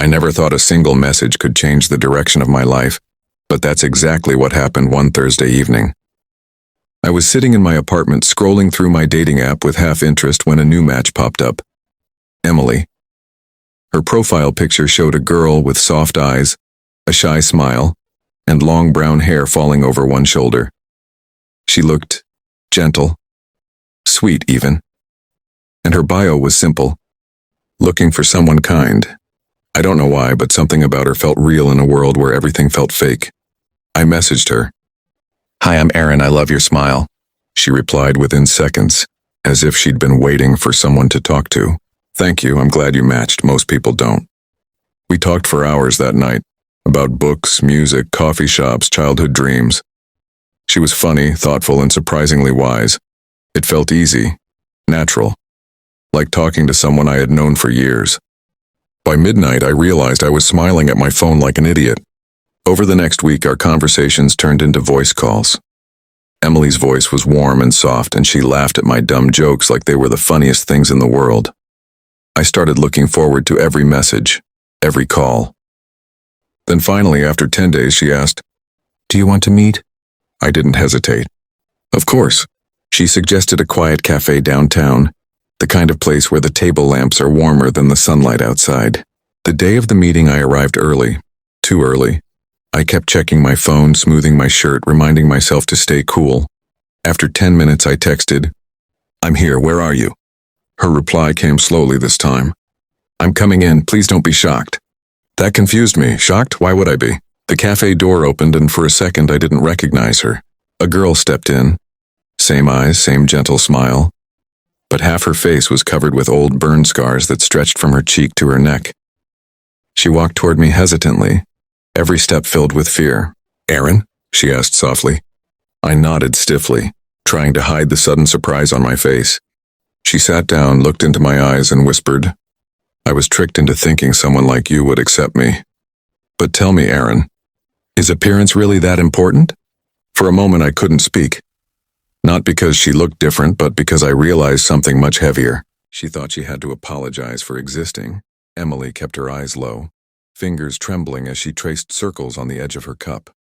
I never thought a single message could change the direction of my life, but that's exactly what happened one Thursday evening. I was sitting in my apartment scrolling through my dating app with half interest when a new match popped up. Emily. Her profile picture showed a girl with soft eyes, a shy smile, and long brown hair falling over one shoulder. She looked gentle, sweet even, and her bio was simple. Looking for someone kind. I don't know why, but something about her felt real in a world where everything felt fake. I messaged her. "Hi, I'm Erin, I love your smile." She replied within seconds, as if she'd been waiting for someone to talk to. "Thank you, I'm glad you matched, most people don't." We talked for hours that night, about books, music, coffee shops, childhood dreams. She was funny, thoughtful, and surprisingly wise. It felt easy, natural, like talking to someone I had known for years. By midnight, I realized I was smiling at my phone like an idiot. Over the next week, our conversations turned into voice calls. Emily's voice was warm and soft, and she laughed at my dumb jokes like they were the funniest things in the world. I started looking forward to every message, every call. Then finally, after 10 days, she asked, "Do you want to meet?" I didn't hesitate. Of course. She suggested a quiet cafe downtown, the kind of place where the table lamps are warmer than the sunlight outside. The day of the meeting, I arrived early, too early. I kept checking my phone, smoothing my shirt, reminding myself to stay cool. After 10 minutes, I texted, "I'm here, where are you?" Her reply came slowly this time. "I'm coming in, please don't be shocked." That confused me. Shocked? Why would I be? The cafe door opened, and for a second I didn't recognize her. A girl stepped in. Same eyes, same gentle smile. But half her face was covered with old burn scars that stretched from her cheek to her neck. She walked toward me hesitantly, every step filled with fear. "Erin?" she asked softly. I nodded stiffly, trying to hide the sudden surprise on my face. She sat down, looked into my eyes, and whispered, "I was tricked into thinking someone like you would accept me. But tell me, Erin, is appearance really that important?" For a moment I couldn't speak. Not because she looked different, but because I realized something much heavier. She thought she had to apologize for existing. Emily kept her eyes low, fingers trembling as she traced circles on the edge of her cup.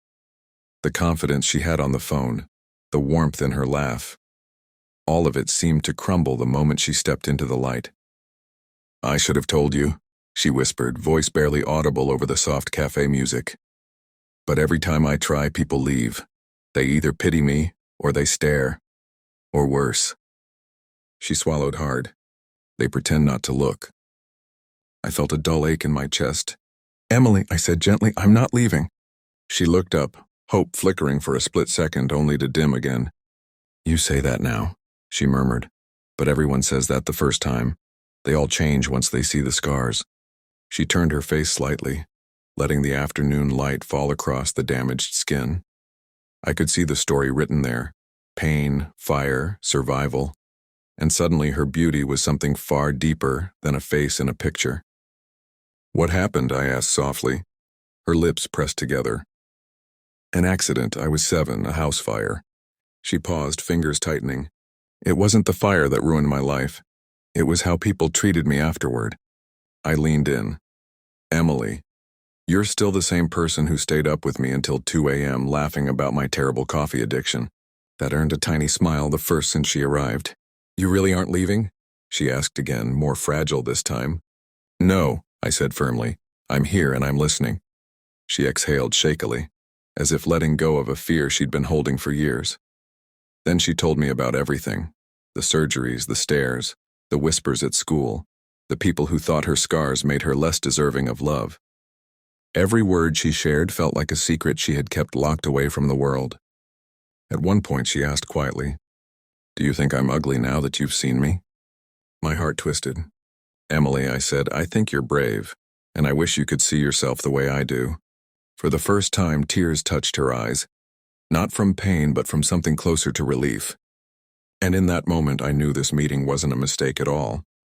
The confidence she had on the phone, the warmth in her laugh, all of it seemed to crumble the moment she stepped into the light. "I should have told you," she whispered, voice barely audible over the soft cafe music. "But every time I try, people leave. They either pity me, or they stare. Or worse." She swallowed hard. "They pretend not to look." I felt a dull ache in my chest. "Emily," I said gently, "I'm not leaving." She looked up, hope flickering for a split second, only to dim again. "You say that now," she murmured. "But everyone says that the first time. They all change once they see the scars." She turned her face slightly, letting the afternoon light fall across the damaged skin. I could see the story written there. Pain, fire, survival. And suddenly her beauty was something far deeper than a face in a picture. "What happened?" I asked softly. Her lips pressed together. "An accident. I was 7, a house fire." She paused, fingers tightening. "It wasn't the fire that ruined my life. It was how people treated me afterward." I leaned in. "Emily, you're still the same person who stayed up with me until 2 a.m. laughing about my terrible coffee addiction." That earned a tiny smile, the first since she arrived. "You really aren't leaving?" she asked again, more fragile this time. "No," I said firmly. "I'm here and I'm listening." She exhaled shakily, as if letting go of a fear she'd been holding for years. Then she told me about everything. The surgeries, the stares, the whispers at school, the people who thought her scars made her less deserving of love. Every word she shared felt like a secret she had kept locked away from the world. At one point she asked quietly, "Do you think I'm ugly now that you've seen me?" My heart twisted. "Emily," I said, "I think you're brave, and I wish you could see yourself the way I do." For the first time, tears touched her eyes, not from pain but from something closer to relief. And in that moment I knew this meeting wasn't a mistake at all.